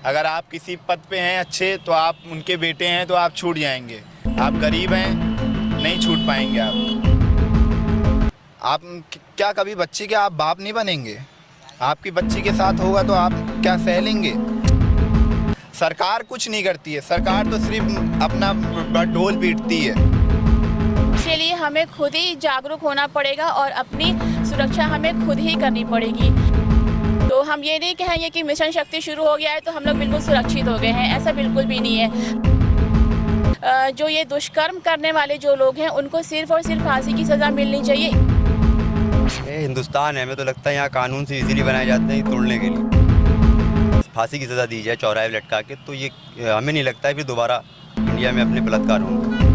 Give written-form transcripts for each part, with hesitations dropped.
अगर आप किसी पद पे हैं अच्छे तो आप उनके बेटे हैं तो आप छूट जाएंगे। आप गरीब हैं, नहीं छूट पाएंगे आप क्या कभी बच्ची के आप बाप नहीं बनेंगे? आपकी बच्ची के साथ होगा तो आप क्या सह लेंगे? सरकार कुछ नहीं करती है, सरकार तो सिर्फ अपना ढोल पीटती है। इसके लिए हमें खुद ही जागरूक होना पड़ेगा और अपनी सुरक्षा हमें खुद ही करनी पड़ेगी। तो हम ये नहीं कहेंगे कि मिशन शक्ति शुरू हो गया है तो हम लोग बिल्कुल सुरक्षित हो गए हैं, ऐसा बिल्कुल भी नहीं है। जो ये दुष्कर्म करने वाले जो लोग हैं उनको सिर्फ और सिर्फ फांसी की सज़ा मिलनी चाहिए। ये हिंदुस्तान है, हमें तो लगता है यहाँ कानून से इजीली बनाए जाते हैं तोड़ने के लिए। फांसी की सज़ा दी जाए चौराहे पे लटका के, तो ये हमें नहीं लगता है फिर दोबारा इंडिया में अपने बलात्कार होंगे।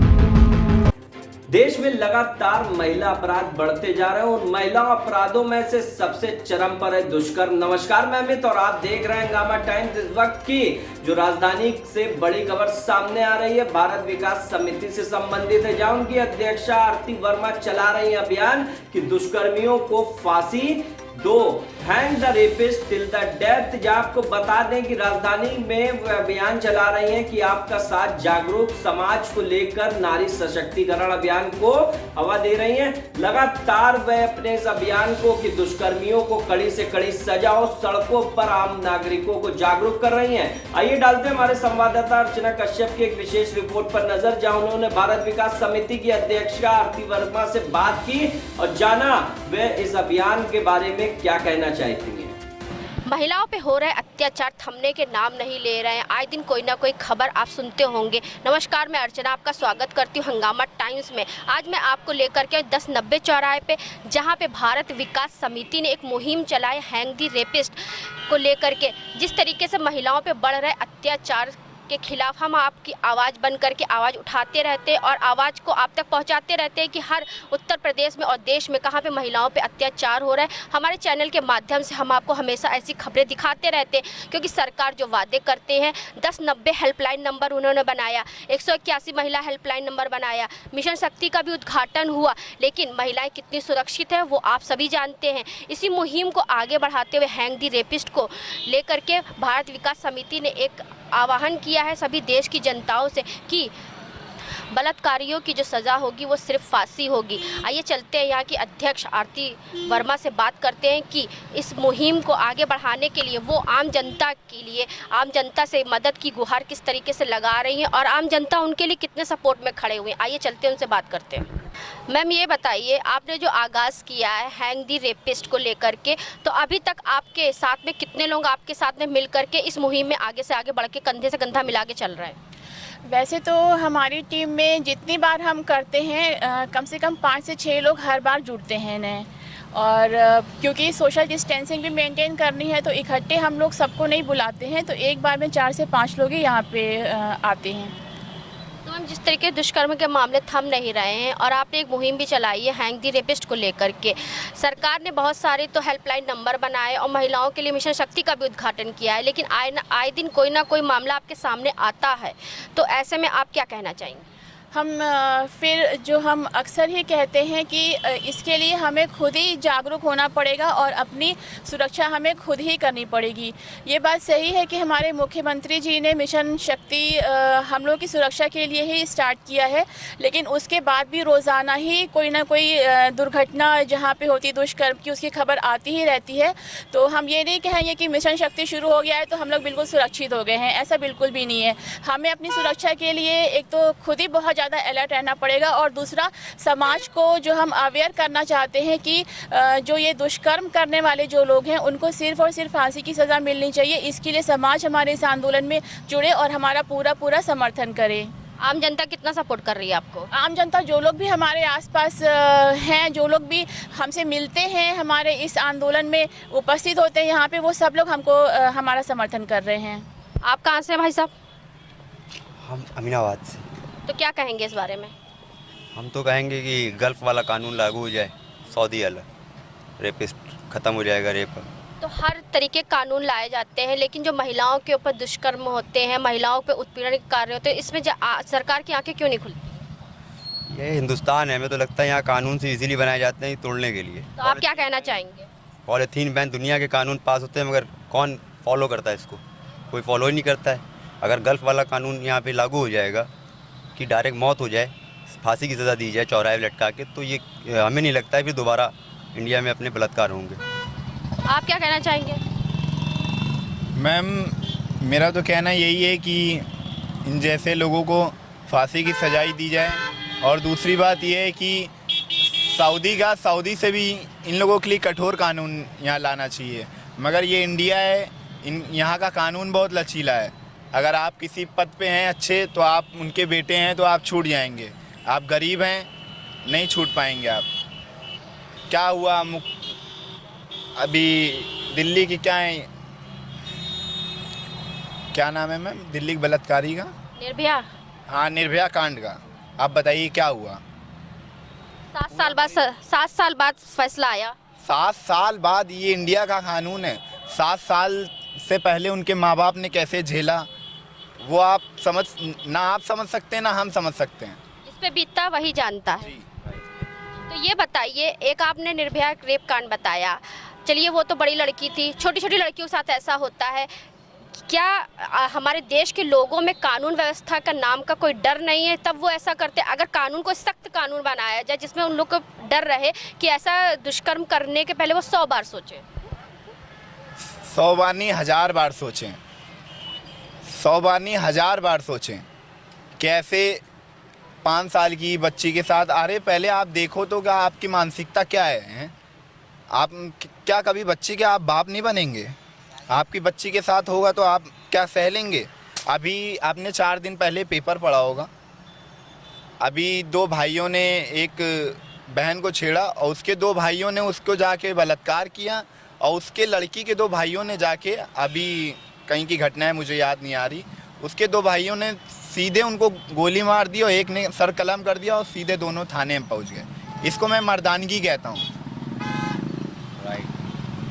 देश में लगातार महिला अपराध बढ़ते जा रहे हैं और महिला अपराधों में से सबसे चरम पर है दुष्कर्म। नमस्कार, मैं अमित और आप देख रहे हैं हंगामा टाइम्स। इस वक्त की जो राजधानी से बड़ी खबर सामने आ रही है भारत विकास समिति से संबंधित है, जहां उनकी अध्यक्षा आरती वर्मा चला रही है अभियान कि दुष्कर्मियों को फांसी दो, hang the rapist till the death. जहां आपको बता दें कि राजधानी में वो अभियान चला रही हैं कि आपका साथ जागरूक समाज को लेकर नारी सशक्तिकरण अभियान को हवा दे रही हैं। लगातार वह अपने इस अभियान को कि दुष्कर्मियों को कड़ी से कड़ी सजा हो, सड़कों पर आम नागरिकों को जागरूक कर रही हैं। आइए डालते हैं हमारे संवाददाता अर्चना कश्यप की एक विशेष रिपोर्ट पर नजर, जहां उन्होंने भारत विकास समिति की अध्यक्षा आरती वर्मा से बात की और जाना वे इस अभियान के बारे में क्या कहना चाहती हैं। महिलाओं पे हो रहे अत्याचार थमने के नाम नहीं ले रहे हैं। आए दिन कोई ना कोई खबर आप सुनते होंगे। नमस्कार, मैं अर्चना आपका स्वागत करती हूँ हंगामा टाइम्स में। आज मैं आपको लेकर के 1090 चौराहे पे, जहाँ पे भारत विकास समिति ने एक मुहिम चलाई हैंग दी रेपिस्ट को लेकर के। जिस तरीके से महिलाओं पे बढ़ रहे अत्याचार के खिलाफ हम आपकी आवाज़ बन करके आवाज़ उठाते रहते हैं और आवाज़ को आप तक पहुंचाते रहते हैं कि हर उत्तर प्रदेश में और देश में कहां पे महिलाओं पे अत्याचार हो रहा है। हमारे चैनल के माध्यम से हम आपको हमेशा ऐसी खबरें दिखाते रहते हैं, क्योंकि सरकार जो वादे करते हैं 1090 हेल्पलाइन नंबर उन्होंने बनाया, 181 महिला हेल्पलाइन नंबर बनाया, मिशन शक्ति का भी उद्घाटन हुआ, लेकिन महिलाएँ कितनी सुरक्षित है वो आप सभी जानते हैं। इसी मुहिम को आगे बढ़ाते हुए हैंग दी रेपिस्ट को लेकर के भारत विकास समिति ने एक आह्वान किया है सभी देश की जनताओं से कि बलात्कारियों की जो सज़ा होगी वो सिर्फ फांसी होगी। आइए चलते हैं यहाँ की अध्यक्ष आरती वर्मा से बात करते हैं कि इस मुहिम को आगे बढ़ाने के लिए वो आम जनता के लिए, आम जनता से मदद की गुहार किस तरीके से लगा रही हैं और आम जनता उनके लिए कितने सपोर्ट में खड़े हुए हैं। आइए चलते हैं उनसे बात करते हैं। मैम, ये बताइए, आपने जो आगाज़ किया है हैंग दी रेपिस्ट को लेकर के, तो अभी तक आपके साथ में कितने लोग आपके साथ में मिल करके इस मुहिम में आगे से आगे बढ़ के कंधे से कंधा मिला के चल रहे हैं? वैसे तो हमारी टीम में जितनी बार हम करते हैं कम से कम 5 से 6 लोग हर बार जुड़ते हैं नए। और क्योंकि सोशल डिस्टेंसिंग भी मेंटेन करनी है तो इकट्ठे हम लोग सबको नहीं बुलाते हैं, तो एक बार में 4 से 5 लोग ही यहाँ पे आते हैं। तो हम जिस तरीके दुष्कर्म के मामले थम नहीं रहे हैं और आपने एक मुहिम भी चलाई है हैंग दी रेपिस्ट को लेकर के, सरकार ने बहुत सारे तो हेल्पलाइन नंबर बनाए और महिलाओं के लिए मिशन शक्ति का भी उद्घाटन किया है, लेकिन आए दिन कोई ना कोई मामला आपके सामने आता है, तो ऐसे में आप क्या कहना चाहेंगे? हम अक्सर ही कहते हैं कि इसके लिए हमें खुद ही जागरूक होना पड़ेगा और अपनी सुरक्षा हमें खुद ही करनी पड़ेगी। ये बात सही है कि हमारे मुख्यमंत्री जी ने मिशन शक्ति हम लोग की सुरक्षा के लिए ही स्टार्ट किया है, लेकिन उसके बाद भी रोज़ाना ही कोई ना कोई दुर्घटना जहाँ पे होती दुष्कर्म की उसकी खबर आती ही रहती है। तो हम ये नहीं कहेंगे कि मिशन शक्ति शुरू हो गया है तो हम लोग बिल्कुल सुरक्षित हो गए हैं, ऐसा बिल्कुल भी नहीं है। हमें अपनी सुरक्षा के लिए एक तो खुद ही बहुत ज़्यादा अलर्ट रहना पड़ेगा और दूसरा समाज को जो हम अवेयर करना चाहते हैं कि जो ये दुष्कर्म करने वाले जो लोग हैं उनको सिर्फ और सिर्फ फांसी की सज़ा मिलनी चाहिए। इसके लिए समाज हमारे इस आंदोलन में जुड़े और हमारा पूरा समर्थन करे। आम जनता कितना सपोर्ट कर रही है आपको? आम जनता जो लोग भी हमारे आसपास हैं, जो लोग भी हमसे मिलते हैं, हमारे इस आंदोलन में उपस्थित होते हैं यहाँ पे, वो सब लोग हमको हमारा समर्थन कर रहे हैं। आप कहाँ से भाई साहब? हम अमीनाबाद से। तो क्या कहेंगे इस बारे में? हम तो कहेंगे कि गल्फ वाला कानून लागू हो जाए, सऊदी वाला, रेपिस्ट ख़त्म हो जाएगा रेप। तो हर तरीके कानून लाए जाते हैं, लेकिन जो महिलाओं के ऊपर दुष्कर्म होते हैं, महिलाओं पे उत्पीड़न के कार्य होते हैं, इसमें सरकार की आंखें क्यों नहीं खुलती? ये हिंदुस्तान है, हमें तो लगता है यहाँ कानून से इजीली बनाए जाते हैं तोड़ने के लिए। तो आप क्या कहना चाहेंगे? पॉलीथीन बैन दुनिया के कानून पास होते हैं, मगर कौन फॉलो करता है इसको? कोई फॉलो ही नहीं करता है। अगर गल्फ़ वाला कानून यहाँ पे लागू हो जाएगा कि डायरेक्ट मौत हो जाए, फांसी की सज़ा दी जाए चौराहे पे लटका के, तो ये हमें नहीं लगता है फिर दोबारा इंडिया में अपने बलात्कार होंगे। आप क्या कहना चाहेंगे? मैम, मेरा तो कहना यही है कि इन जैसे लोगों को फांसी की सजाई दी जाए। और दूसरी बात यह है कि सऊदी से भी इन लोगों के लिए कठोर कानून यहाँ लाना चाहिए। मगर ये इंडिया है, यहाँ का कानून बहुत लचीला है। अगर आप किसी पद पे हैं अच्छे तो आप उनके बेटे हैं तो आप छूट जाएंगे, आप गरीब हैं नहीं छूट पाएंगे आप। क्या हुआ अभी दिल्ली की क्या नाम है मैम, दिल्ली की बलात्कारी का? निर्भया। हाँ, निर्भया कांड का। आप बताइए क्या हुआ? 7 साल बाद फैसला आया। 7 साल बाद? ये इंडिया का कानून है। 7 साल से पहले उनके माँ बाप ने कैसे झेला वो आप समझ सकते हैं ना हम समझ सकते हैं। जिस पे बीतता वही जानता है। तो ये बताइए, एक आपने निर्भया रेप कांड बताया, चलिए वो तो बड़ी लड़की थी, छोटी छोटी लड़कियों के साथ ऐसा होता है। क्या हमारे देश के लोगों में कानून व्यवस्था का नाम का कोई डर नहीं है, तब वो ऐसा करते? अगर कानून को सख्त कानून बनाया जाए जिसमें उन लोग को डर रहे कि ऐसा दुष्कर्म करने के पहले वो 100 बार सोचें। 100 बार नहीं, 1000 बार सोचें। 100 बार नहीं, 1000 बार सोचें। कैसे 5 साल की बच्ची के साथ? अरे पहले आप देखो तो क्या आपकी मानसिकता क्या है? आप क्या कभी बच्ची के आप बाप नहीं बनेंगे? आपकी बच्ची के साथ होगा तो आप क्या सह लेंगे? अभी आपने 4 दिन पहले पेपर पढ़ा होगा, अभी 2 भाइयों ने एक बहन को छेड़ा और उसके 2 भाइयों ने उसको जाके बलात्कार किया, और उसके लड़की के 2 भाइयों ने जाके, अभी कहीं की घटना है मुझे याद नहीं आ रही, उसके 2 भाइयों ने सीधे उनको गोली मार दी और एक ने सर कलम कर दिया और सीधे दोनों थाने में पहुंच गए। इसको मैं मर्दानगी कहता हूँ।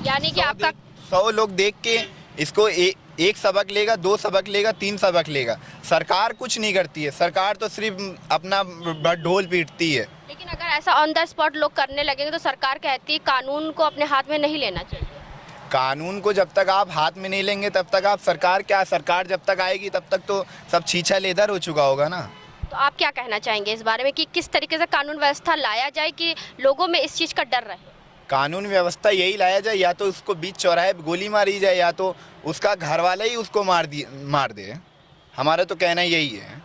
यानी कि आपका 100 लोग देख के इसको एक सबक लेगा, 2 सबक लेगा, 3 सबक लेगा। सरकार कुछ नहीं करती है, सरकार तो सिर्फ अपना ढोल पीटती है। लेकिन अगर ऐसा ऑन द स्पॉट लोग करने लगेंगे तो सरकार कहती है कानून को अपने हाथ में नहीं लेना चाहिए। कानून को जब तक आप हाथ में नहीं लेंगे तब तक आप सरकार जब तक आएगी तब तक तो सब छीछा लेदर हो चुका होगा ना। तो आप क्या कहना चाहेंगे इस बारे में कि किस तरीके से कानून व्यवस्था लाया जाए कि लोगों में इस चीज़ का डर रहे? कानून व्यवस्था यही लाया जाए, या तो उसको बीच चौराहे पे गोली मारी जाए या तो उसका घर वाला ही उसको मार दे। हमारा तो कहना यही है।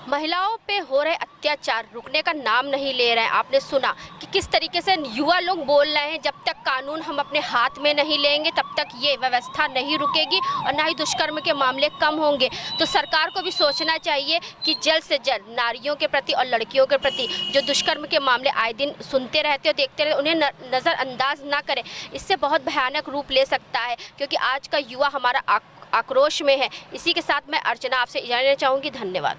महिलाओं पे हो रहे अत्याचार रुकने का नाम नहीं ले रहे हैं। आपने सुना कि किस तरीके से युवा लोग बोल रहे हैं, जब तक कानून हम अपने हाथ में नहीं लेंगे तब तक ये व्यवस्था नहीं रुकेगी और ना ही दुष्कर्म के मामले कम होंगे। तो सरकार को भी सोचना चाहिए कि जल्द से जल्द नारियों के प्रति और लड़कियों के प्रति जो दुष्कर्म के मामले आए दिन सुनते रहते और देखते रहते उन्हें नज़रअंदाज ना करें। इससे बहुत भयानक रूप ले सकता है, क्योंकि आज का युवा हमारा आक्रोश में है। इसी के साथ मैं अर्चना आपसे इजाज़त चाहूँगी। धन्यवाद।